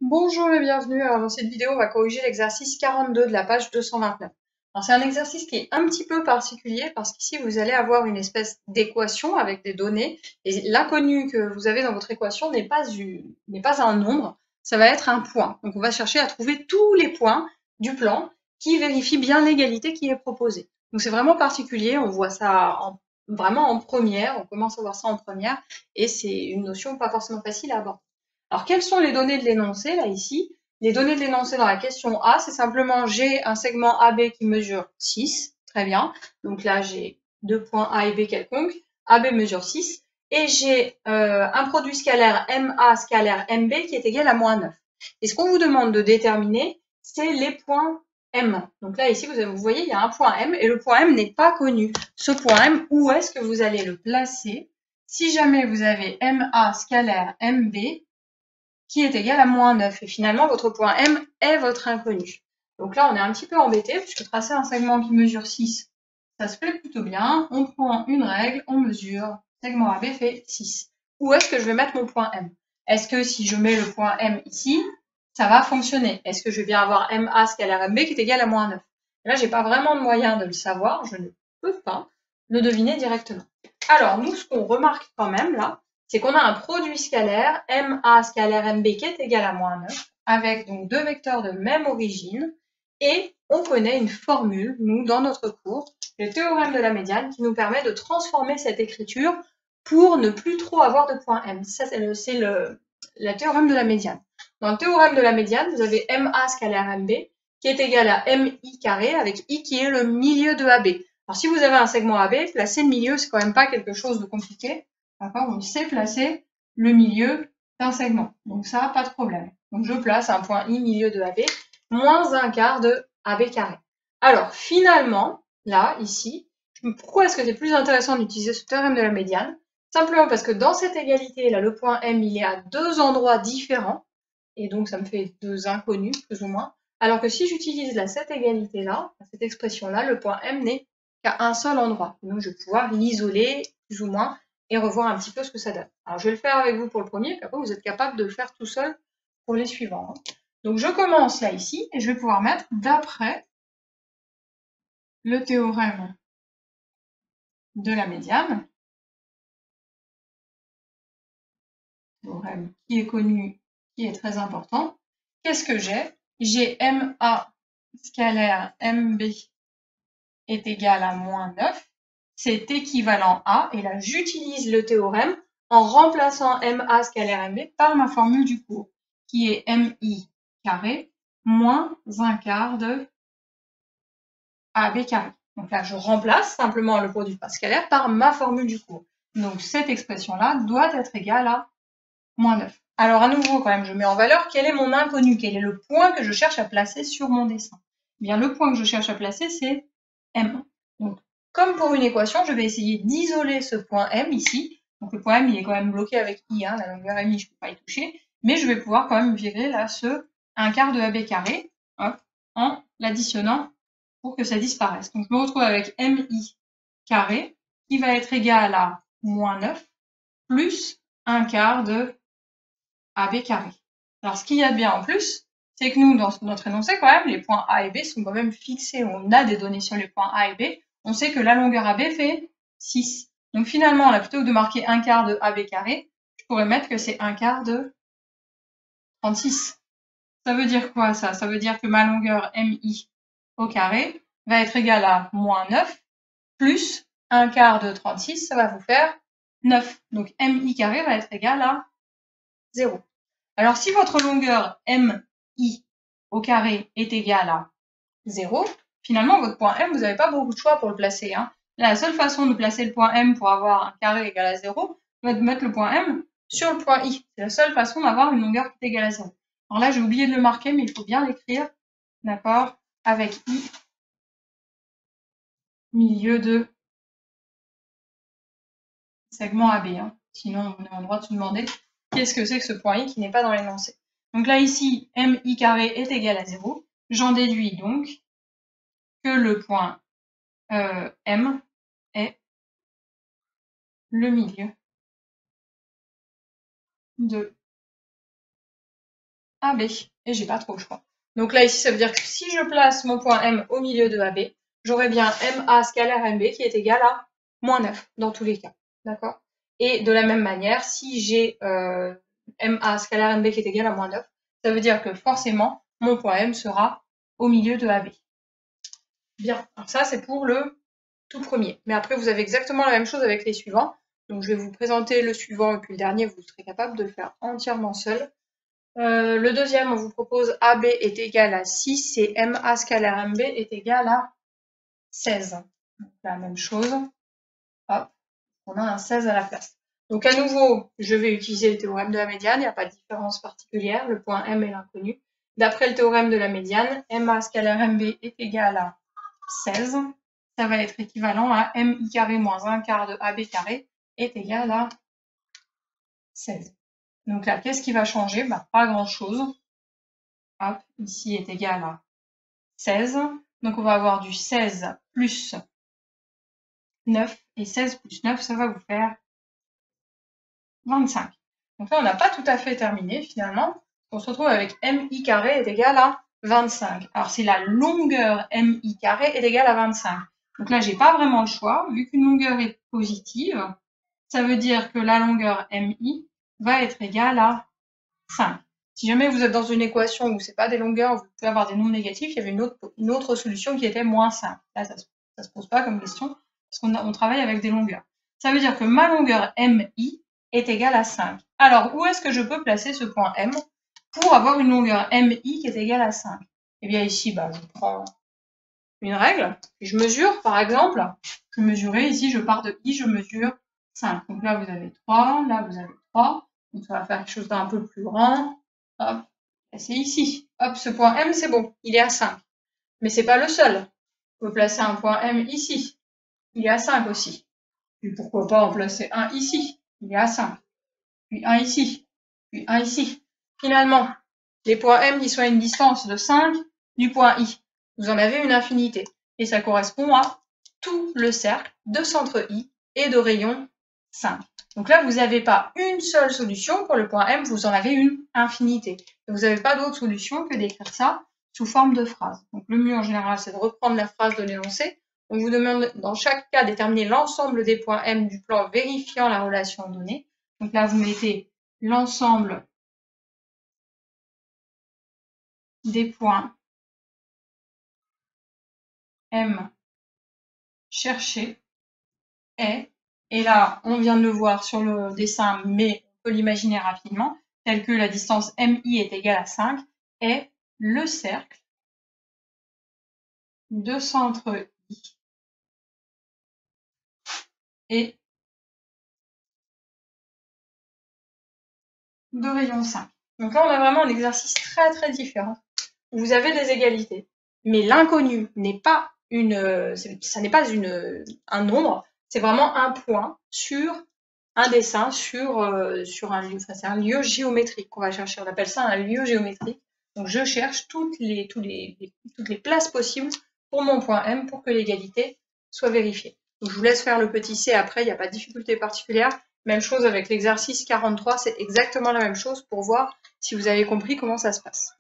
Bonjour et bienvenue. Alors dans cette vidéo, on va corriger l'exercice 42 de la page 229. Alors c'est un exercice qui est un petit peu particulier parce qu'ici vous allez avoir une espèce d'équation avec des données et l'inconnu que vous avez dans votre équation n'est pas un nombre, ça va être un point. Donc on va chercher à trouver tous les points du plan qui vérifient bien l'égalité qui est proposée. Donc c'est vraiment particulier, on voit ça vraiment en première, on commence à voir ça en première et c'est une notion pas forcément facile à aborder. Alors, quelles sont les données de l'énoncé, là, ici? Les données de l'énoncé dans la question A, c'est simplement j'ai un segment AB qui mesure 6. Très bien. Donc là, j'ai deux points A et B quelconques. AB mesure 6. Et j'ai un produit scalaire MA scalaire MB qui est égal à moins 9. Et ce qu'on vous demande de déterminer, c'est les points M. Donc là, ici, vous voyez, il y a un point M et le point M n'est pas connu. Ce point M, où est-ce que vous allez le placer si jamais vous avez MA scalaire MB qui est égal à moins 9. Et finalement, votre point M est votre inconnu. Donc là, on est un petit peu embêté, puisque tracer un segment qui mesure 6, ça se fait plutôt bien. On prend une règle, on mesure. Segment AB fait 6. Où est-ce que je vais mettre mon point M? Est-ce que si je mets le point M ici, ça va fonctionner? Est-ce que je vais bien avoir MA scalaire MB qui est égal à moins 9? Et là, j'ai pas vraiment de moyen de le savoir, je ne peux pas le deviner directement. Alors, nous, ce qu'on remarque quand même, là, c'est qu'on a un produit scalaire, MA scalaire MB qui est égal à moins 9, avec donc deux vecteurs de même origine, et on connaît une formule, nous, dans notre cours, le théorème de la médiane, qui nous permet de transformer cette écriture pour ne plus trop avoir de point M. Ça, c'est le théorème de la médiane. Dans le théorème de la médiane, vous avez MA scalaire MB qui est égal à MI carré, avec I qui est le milieu de AB. Alors, si vous avez un segment AB, placer le milieu, c'est quand même pas quelque chose de compliqué. D'accord? On sait placer le milieu d'un segment. Donc ça, pas de problème. Donc je place un point I milieu de AB, moins un quart de AB carré. Alors finalement, là, ici, pourquoi est-ce que c'est plus intéressant d'utiliser ce théorème de la médiane? Simplement parce que dans cette égalité, là, le point M, il est à deux endroits différents. Et donc ça me fait deux inconnus, plus ou moins. Alors que si j'utilise cette égalité-là, cette expression-là, le point M n'est qu'à un seul endroit. Donc je vais pouvoir l'isoler, plus ou moins, et revoir un petit peu ce que ça donne. Alors je vais le faire avec vous pour le premier, puis après vous êtes capable de le faire tout seul pour les suivants. Donc je commence là ici, et je vais pouvoir mettre d'après le théorème de la médiane, théorème qui est connu, qui est très important. Qu'est-ce que j'ai? J'ai MA scalaire MB est égal à moins 9. C'est équivalent à, et là j'utilise le théorème en remplaçant MA scalaire MB par ma formule du cours, qui est MI carré moins un quart de AB carré. Donc là, je remplace simplement le produit scalaire par ma formule du cours. Donc cette expression-là doit être égale à moins 9. Alors à nouveau, quand même, je mets en valeur quel est mon inconnu, quel est le point que je cherche à placer sur mon dessin. Eh bien, le point que je cherche à placer, c'est M. Donc, comme pour une équation, je vais essayer d'isoler ce point M ici. Donc le point M, il est quand même bloqué avec I, hein, la longueur MI, je ne peux pas y toucher. Mais je vais pouvoir quand même virer là ce 1 quart de AB carré, hop, en l'additionnant pour que ça disparaisse. Donc je me retrouve avec MI carré qui va être égal à moins 9 plus 1 quart de AB carré. Alors ce qu'il y a de bien en plus, c'est que nous, dans notre énoncé, quand même, les points A et B sont quand même fixés. On a des données sur les points A et B. On sait que la longueur AB fait 6. Donc finalement, là, plutôt que de marquer 1 quart de AB carré, je pourrais mettre que c'est 1 quart de 36. Ça veut dire quoi, ça? Ça veut dire que ma longueur MI au carré va être égale à moins 9 plus 1 quart de 36, ça va vous faire 9. Donc MI carré va être égal à 0. Alors si votre longueur MI au carré est égale à 0, finalement votre point M, vous n'avez pas beaucoup de choix pour le placer. Hein. Là, la seule façon de placer le point M pour avoir un carré égal à 0, c'est de mettre le point M sur le point I. C'est la seule façon d'avoir une longueur qui est égale à 0. Alors là, j'ai oublié de le marquer, mais il faut bien l'écrire, d'accord, avec I, milieu de segment AB. Hein. Sinon, on est en droit de se demander qu'est-ce que c'est que ce point I qui n'est pas dans l'énoncé. Donc là, ici, MI carré est égal à 0. J'en déduis donc que le point M est le milieu de AB. Et j'ai pas trop le choix. Donc là, ici, ça veut dire que si je place mon point M au milieu de AB, j'aurai bien MA scalaire MB qui est égal à moins 9 dans tous les cas. D'accord? Et de la même manière, si j'ai MA scalaire MB qui est égal à moins 9, ça veut dire que forcément, mon point M sera au milieu de AB. Bien, alors ça c'est pour le tout premier. Mais après, vous avez exactement la même chose avec les suivants. Donc je vais vous présenter le suivant et puis le dernier, vous serez capable de le faire entièrement seul. Le deuxième, on vous propose AB est égal à 6 et MA scalaire MB est égal à 16. Donc, la même chose. Hop, on a un 16 à la place. Donc à nouveau, je vais utiliser le théorème de la médiane, il n'y a pas de différence particulière, le point M est l'inconnu. D'après le théorème de la médiane, MA scalaire MB est égal à 16. Ça va être équivalent à MI carré moins 1 quart de AB carré est égal à 16. Donc là, qu'est-ce qui va changer? Pas grand-chose. Hop, ici est égal à 16. Donc on va avoir du 16 plus 9. Et 16 plus 9, ça va vous faire 25. Donc là, on n'a pas tout à fait terminé finalement. On se retrouve avec MI carré est égal à 25. Alors c'est la longueur MI carré est égale à 25. Donc là, j'ai pas vraiment le choix. Vu qu'une longueur est positive, ça veut dire que la longueur MI va être égale à 5. Si jamais vous êtes dans une équation où c'est pas des longueurs, vous pouvez avoir des nombres négatifs, il y avait une autre solution qui était moins 5. Là, ça se pose pas comme question, parce qu'on travaille avec des longueurs. Ça veut dire que ma longueur MI est égale à 5. Alors, où est-ce que je peux placer ce point M pour avoir une longueur MI qui est égale à 5? Eh bien ici, je prends une règle, et je mesure, par exemple, je mesurais ici, je pars de I, je mesure 5. Donc là, vous avez 3, là, vous avez 3. Donc ça va faire quelque chose d'un peu plus grand. Hop, c'est ici. Hop, ce point M, c'est bon, il est à 5. Mais c'est pas le seul. On peut placer un point M ici. Il est à 5 aussi. Puis pourquoi pas en placer un ici. Il est à 5. Puis un ici. Puis un ici. Finalement, les points M, ils sont à une distance de 5 du point I. Vous en avez une infinité. Et ça correspond à tout le cercle de centre I et de rayon 5. Donc là, vous n'avez pas une seule solution pour le point M, vous en avez une infinité. Et vous n'avez pas d'autre solution que d'écrire ça sous forme de phrase. Donc le mieux en général, c'est de reprendre la phrase de l'énoncé. On vous demande dans chaque cas déterminer l'ensemble des points M du plan vérifiant la relation donnée. Donc là, vous mettez l'ensemble des points M cherchés est, et là, on vient de le voir sur le dessin, mais on peut l'imaginer rapidement, tel que la distance MI est égale à 5, est le cercle de centre I et de rayon 5. Donc là, on a vraiment un exercice très très différent. Vous avez des égalités, mais l'inconnu n'est pas ça n'est pas un nombre, c'est vraiment un point sur un dessin, sur un lieu, c'est un lieu géométrique qu'on va chercher. On appelle ça un lieu géométrique. Donc je cherche toutes les places possibles pour mon point M pour que l'égalité soit vérifiée. Donc je vous laisse faire le petit C après, il n'y a pas de difficulté particulière. Même chose avec l'exercice 43, c'est exactement la même chose pour voir si vous avez compris comment ça se passe.